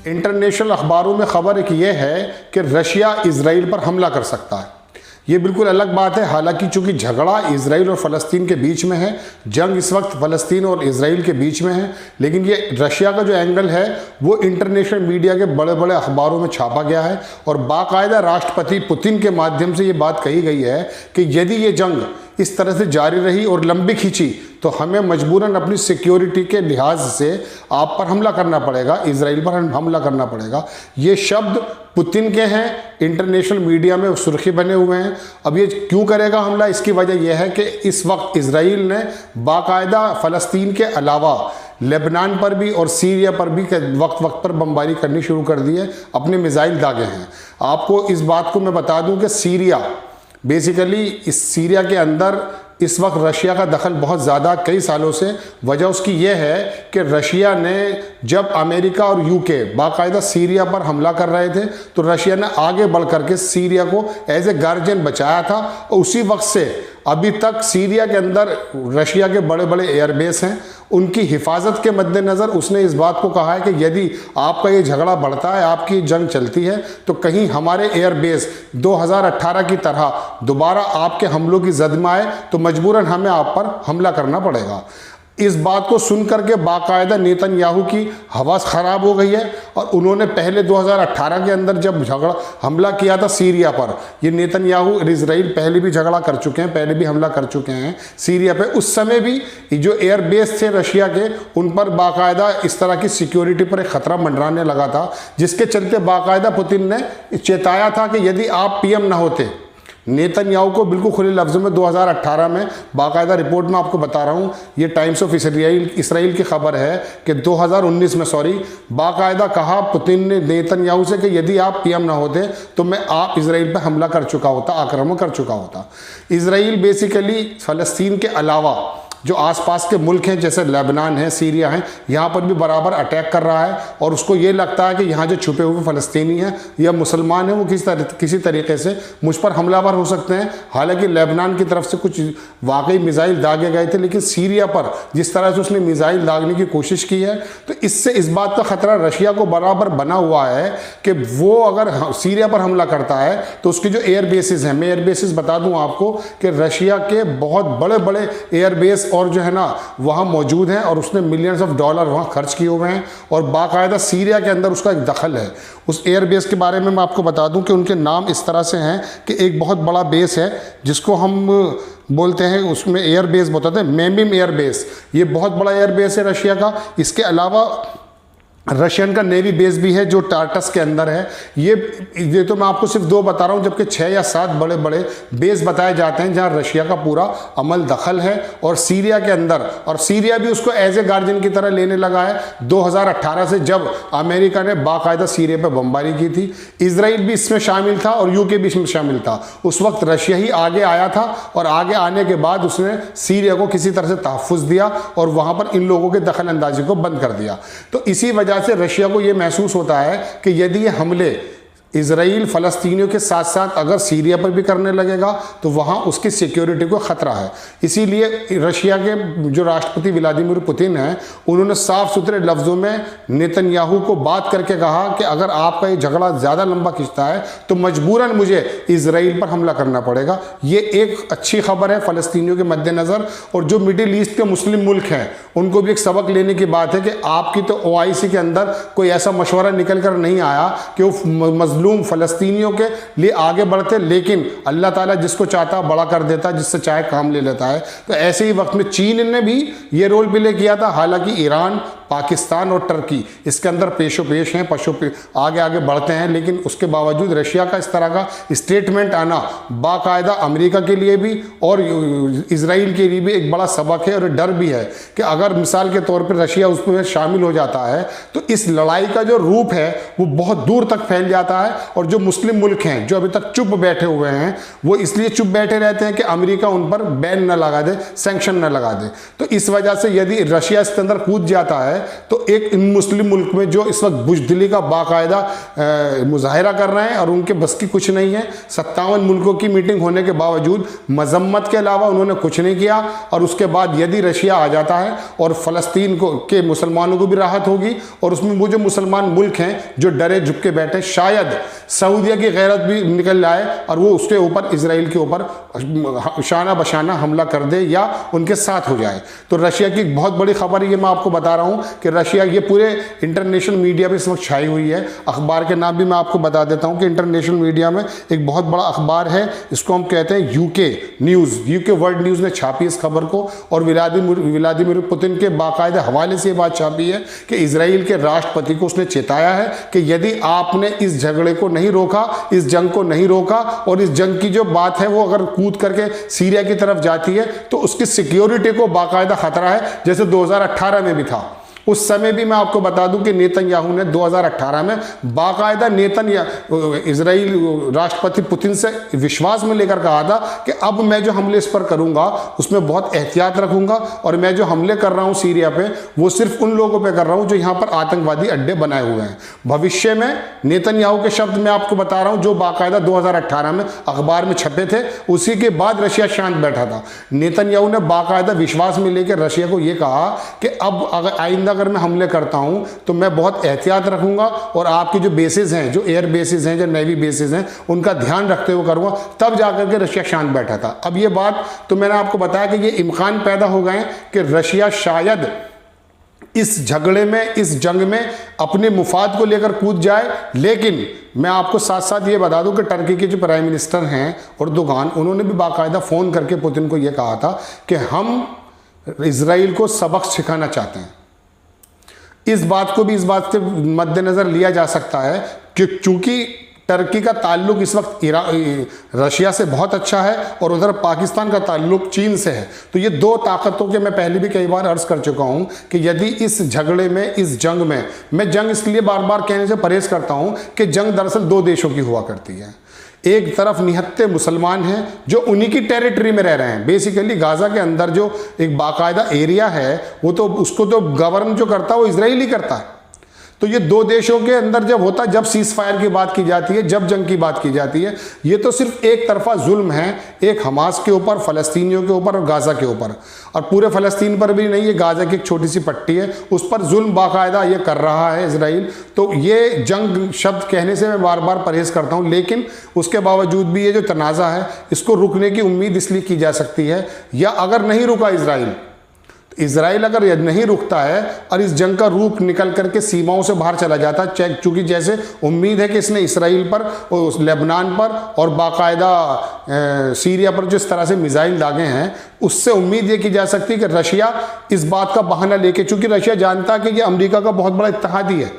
International अखबारों में खबर एक ये है कि रशिया इजराइल पर हमला कर सकता है। ये बिल्कुल अलग बात है। हालांकि चूंकि झगड़ा इजराइल और फ़लस्तीन के बीच में है, जंग इस वक्त फ़लस्तीन और इजराइल के बीच में है, लेकिन ये रशिया का जो एंगल है वो इंटरनेशनल मीडिया के बड़े बड़े अखबारों में छापा गया है और बाकायदा राष्ट्रपति पुतिन के माध्यम से ये बात कही गई है कि यदि ये जंग इस तरह से जारी रही और लंबी खींची तो हमें मजबूरन अपनी सिक्योरिटी के लिहाज से आप पर हमला करना पड़ेगा, इजराइल पर हमला करना पड़ेगा। ये शब्द पुतिन के हैं, इंटरनेशनल मीडिया में सुर्खी बने हुए हैं। अब ये क्यों करेगा हमला, इसकी वजह यह है कि इस वक्त इजराइल ने बाकायदा फ़लस्तीन के अलावा लेबनान पर भी और सीरिया पर भी वक्त वक्त पर बमबारी करनी शुरू कर दी है, अपने मिसाइल दागे हैं। आपको इस बात को मैं बता दूं कि सीरिया बेसिकली इस सीरिया के अंदर इस वक्त रशिया का दखल बहुत ज़्यादा कई सालों से, वजह उसकी यह है कि रशिया ने जब अमेरिका और यूके बाकायदा सीरिया पर हमला कर रहे थे तो रशिया ने आगे बढ़ करके सीरिया को एज ए गार्जियन बचाया था और उसी वक्त से अभी तक सीरिया के अंदर रशिया के बड़े बड़े एयरबेस हैं, उनकी हिफाजत के मद्देनज़र उसने इस बात को कहा है कि यदि आपका ये झगड़ा बढ़ता है, आपकी जंग चलती है, तो कहीं हमारे एयरबेस 2018 की तरह दोबारा आपके हमलों की जद में आए तो मजबूरन हमें आप पर हमला करना पड़ेगा। इस बात को सुन करके बाकायदा नेतन्याहू की हवस ख़राब हो गई है और उन्होंने पहले 2018 के अंदर जब हमला किया था सीरिया पर, ये नेतन्याहू इजराइल पहले भी झगड़ा कर चुके हैं, पहले भी हमला कर चुके हैं सीरिया पे। उस समय भी जो एयरबेस थे रशिया के, उन पर बाकायदा इस तरह की सिक्योरिटी पर एक ख़तरा मंडराने लगा था, जिसके चलते बाकायदा पुतिन ने चेताया था कि यदि आप पीएम ना होते, नेतन्याहू को बिल्कुल खुले लफ्ज़ों में 2018 में बाकायदा रिपोर्ट में आपको बता रहा हूँ, ये टाइम्स ऑफ इसराइल की खबर है कि 2019 में बाकायदा कहा पुतिन ने नेतन्याहू से कि यदि आप पीएम ना होते तो मैं आप इजराइल पर हमला कर चुका होता, आक्रमण कर चुका होता। इजराइल बेसिकली फ़लस्तीन के अलावा जो आसपास के मुल्क हैं जैसे लेबनान है, सीरिया है, यहाँ पर भी बराबर अटैक कर रहा है और उसको ये लगता है कि यहाँ जो छुपे हुए फ़लस्तीनी हैं या मुसलमान हैं वो किसी तरीके से मुझ पर हमलावर हो सकते हैं। हालांकि लेबनान की तरफ से कुछ वाकई मिसाइल दागे गए थे, लेकिन सीरिया पर जिस तरह से उसने मिसाइल दागने की कोशिश की है तो इससे इस बात का ख़तरा रशिया को बराबर बना हुआ है कि वो अगर सीरिया पर हमला करता है तो उसके जो एयर बेसिस हैं, मैं एयर बेसिस बता दूँ आपको कि रशिया के बहुत बड़े बड़े एयर बेस और जो है ना वहाँ मौजूद हैं और उसने मिलियंस ऑफ डॉलर वहाँ खर्च किए हुए हैं और बाकायदा सीरिया के अंदर उसका एक दखल है। उस एयरबेस के बारे में मैं आपको बता दूं कि उनके नाम इस तरह से हैं कि एक बहुत बड़ा बेस है जिसको हम बोलते हैं, उसमें एयरबेस बताते हैं मेमिम एयरबेस, ये बहुत बड़ा एयरबेस है रशिया का। इसके अलावा रशियन का नेवी बेस भी है जो टार्टस के अंदर है। ये तो मैं आपको सिर्फ 2 बता रहा हूँ, जबकि 6 या 7 बड़े बड़े बेस बताए जाते हैं जहाँ रशिया का पूरा अमल दखल है और सीरिया के अंदर, और सीरिया भी उसको एज ए गार्जियन की तरह लेने लगा है 2018 से, जब अमेरिका ने बाकायदा सीरिया पर बमबारी की थी। इजराइल भी इसमें शामिल था और यूके भी इसमें शामिल था। उस वक्त रशिया ही आगे आया था और आगे आने के बाद उसने सीरिया को किसी तरह से तहफ़्फ़ुज़ दिया और वहाँ पर इन लोगों के दखल अंदाजी को बंद कर दिया। तो इसी वजह से रशिया को यह महसूस होता है कि यदि ये हमले इजराइल फ़लस्तीनियों के साथ साथ अगर सीरिया पर भी करने लगेगा तो वहाँ उसकी सिक्योरिटी को ख़तरा है। इसीलिए रशिया के जो राष्ट्रपति व्लादिमीर पुतिन हैं उन्होंने साफ सुथरे लफ्ज़ों में नेतन्याहू को बात करके कहा कि अगर आपका ये झगड़ा ज़्यादा लंबा खिंचता है तो मजबूरन मुझे इजराइल पर हमला करना पड़ेगा। ये एक अच्छी खबर है फ़लस्तीनियों के मद्देनज़र, और जो मिडिल ईस्ट के मुस्लिम मुल्क हैं उनको भी एक सबक लेने की बात है कि आपकी तो OIC के अंदर कोई ऐसा मशवरा निकल कर नहीं आया कि वो मजलूम फ़लस्तीनियों के लिए आगे बढ़ते, लेकिन अल्लाह ताला जिसको चाहता बड़ा कर देता, जिससे चाहे काम ले लेता है। तो ऐसे ही वक्त में चीन ने भी ये रोल प्ले किया था। हालांकि ईरान, पाकिस्तान और टर्की इसके अंदर पेशो पेश हैं, आगे आगे बढ़ते हैं, लेकिन उसके बावजूद रशिया का इस तरह का स्टेटमेंट आना बाकायदा अमेरिका के लिए भी और इजराइल के लिए भी एक बड़ा सबक है और डर भी है कि अगर मिसाल के तौर पर रशिया उसमें शामिल हो जाता है तो इस लड़ाई का जो रूप है वो बहुत दूर तक फैल जाता है। और जो मुस्लिम मुल्क हैं जो अभी तक चुप बैठे हुए हैं वो इसलिए चुप बैठे रहते हैं कि अमेरिका उन पर बैन न लगा दे, सैंक्शन न लगा दे। तो इस वजह से यदि रशिया इसके अंदर कूद जाता है तो एक इन मुस्लिम मुल्क में जो इस वक्त बुजदिली का बाकायदा मुजाहिरा कर रहे हैं और उनके बस की कुछ नहीं है, 57 मुल्कों की मीटिंग होने के बावजूद मजम्मत के अलावा उन्होंने कुछ नहीं किया। और उसके बाद यदि रशिया आ जाता है और फ़लस्तीन के मुसलमानों को भी राहत होगी, और उसमें वो जो मुसलमान मुल्क हैं जो डरे झुके बैठे, शायद सऊदिया की गैरत भी निकल जाए और वो उसके ऊपर इसराइल के ऊपर शाना बशाना हमला कर दे या उनके साथ हो जाए। तो रशिया की बहुत बड़ी खबर ये मैं आपको बता रहा हूँ कि रशिया, ये पूरे इंटरनेशनल मीडिया पे इस वक्त छाई हुई है। अखबार के नाम भी मैं आपको बता देता हूँ कि इंटरनेशनल मीडिया में एक बहुत बड़ा अखबार है, इसको हम कहते हैं UK news, UK world news ने छापी इस खबर को, और व्लादिमीर पुतिन के बाकायदा हवाले से ये बात छापी है कि इजराइल के राष्ट्रपति को उसने चेताया है कि यदि आपने इस झगड़े को नहीं रोका, इस जंग को नहीं रोका, और इस जंग की जो बात है वो अगर कूद करके सीरिया की तरफ जाती है तो उसकी सिक्योरिटी को बाकायदा खतरा है, जैसे 2018 में भी था। उस समय भी मैं आपको बता दूं कि नेतन्याहू ने 2018 में बाकायदा इजराइल राष्ट्रपति पुतिन से विश्वास में लेकर कहा था कि अब मैं जो हमले इस पर करूंगा उसमें बहुत एहतियात रखूंगा, और मैं जो हमले कर रहा हूं सीरिया पे वो सिर्फ उन लोगों पे कर रहा हूं जो यहां पर आतंकवादी अड्डे बनाए हुए हैं। भविष्य में नेतन्याहू के शब्द मैं आपको बता रहा हूं जो बाकायदा 2018 में अखबार में छपे थे, उसी के बाद रशिया शांत बैठा था। नेतन्याहू ने बाकायदा विश्वास में लेकर रशिया को यह कहा कि अब अगर मैं हमले करता हूं तो मैं बहुत एहतियात रखूंगा, और आपके जो बेसिस हैं, जो एयर बेसिस हैं, जो नेवी बेसिस हैं, उनका ध्यान रखते हुए करूंगा। तब जाकर के रशिया शांत बैठा था। अब ये बात तो मैंने आपको बताया कि ये इम्कान पैदा हो गए कि रशिया शायद इस झगड़े में, इस जंग में अपने मुफाद को लेकर कूद जाए। लेकिन मैं आपको साथ साथ ये बता दूं कि टर्की के जो प्राइम मिनिस्टर हैं एर्दोगान, उन्होंने भी बाकायदा फ़ोन करके पुतिन को ये कहा था कि हम इजराइल को सबक सिखाना चाहते हैं। इस बात को भी इस बात के मद्देनज़र लिया जा सकता है कि चूंकि टर्की का ताल्लुक इस वक्त रशिया से बहुत अच्छा है और उधर पाकिस्तान का ताल्लुक चीन से है, तो ये दो ताकतों के मैं पहले भी कई बार अर्ज कर चुका हूं कि यदि इस झगड़े में, इस जंग में, मैं जंग इसलिए बार बार कहने से परहेज करता हूं कि जंग दरअसल दो देशों की हुआ करती है। एक तरफ निहत्ते मुसलमान हैं जो उन्हीं की टेरिटरी में रह रहे हैं। बेसिकली गाजा के अंदर जो एक बाकायदा एरिया है वो तो उसको तो गवर्न जो करता है वो इजराइल ही करता है। तो ये दो देशों के अंदर जब होता है, जब सीज फायर की बात की जाती है, जब जंग की बात की जाती है, ये तो सिर्फ एक तरफा जुल्म है, एक हमास के ऊपर, फ़लस्तीनियों के ऊपर और गाज़ा के ऊपर। और पूरे फ़लस्तीन पर भी नहीं, ये गाज़ा की एक छोटी सी पट्टी है, उस पर जुल्म बाकायदा ये कर रहा है इजराइल। तो ये जंग शब्द कहने से मैं बार बार परहेज़ करता हूँ, लेकिन उसके बावजूद भी ये जो तनाज़ा है इसको रुकने की उम्मीद इसलिए की जा सकती है, या अगर नहीं रुका इजराइल अगर नहीं रुकता है और इस जंग का रूप निकल करके सीमाओं से बाहर चला जाता है, चूंकि जैसे उम्मीद है कि इसने इसराइल पर, लेबनान पर और बाकायदा सीरिया पर जिस तरह से मिसाइल दागे हैं, उससे उम्मीद ये की जा सकती है कि रशिया इस बात का बहाना लेके, चूंकि रशिया जानता है कि ये अमेरिका का बहुत बड़ा इत्तेहादी है,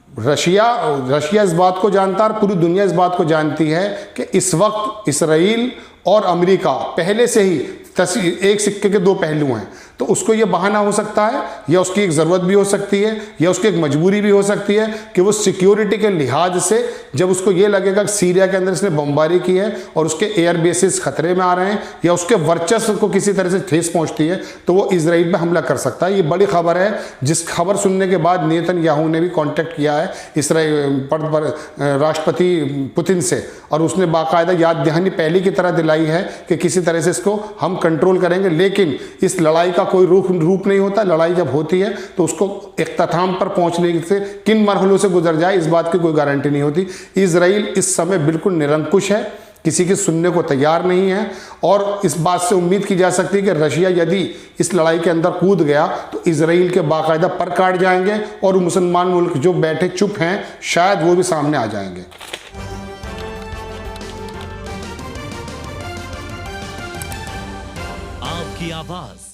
रशिया इस बात को जानता है और पूरी दुनिया इस बात को जानती है कि इस वक्त इसराइल और अमेरिका पहले से ही एक सिक्के के दो पहलू हैं। तो उसको ये बहाना हो सकता है, या उसकी एक ज़रूरत भी हो सकती है, या उसकी एक मजबूरी भी हो सकती है कि वो सिक्योरिटी के लिहाज से जब उसको ये लगेगा कि सीरिया के अंदर इसने बमबारी की है और उसके एयर बेसिस खतरे में आ रहे हैं, या उसके वर्चस्व को किसी तरह से ठेस पहुंचती है, तो वो इजराइल पे हमला कर सकता है। ये बड़ी खबर है, जिस खबर सुनने के बाद नेतन्याहू ने भी कॉन्टैक्ट किया है इसराइल राष्ट्रपति पुतिन से, और उसने बाकायदा याद दहानी पहले की तरह दिलाई है कि किसी तरह से इसको हम कंट्रोल करेंगे। लेकिन इस लड़ाई का कोई रूप नहीं होता। लड़ाई जब होती है तो उसको इख्तिताम पर पहुंचने से किन मरहलों से गुजर जाए इस बात की कोई गारंटी नहीं होती। इजराइल इस समय बिल्कुल निरंकुश है, किसी की सुनने को तैयार नहीं है, और इस बात से उम्मीद की जा सकती है कि रशिया यदि इस लड़ाई के अंदर कूद गया तो इजराइल के बाकायदा पर काट जाएंगे, और मुसलमान मुल्क जो बैठे चुप हैं शायद वो भी सामने आ जाएंगे। आपकी आवाज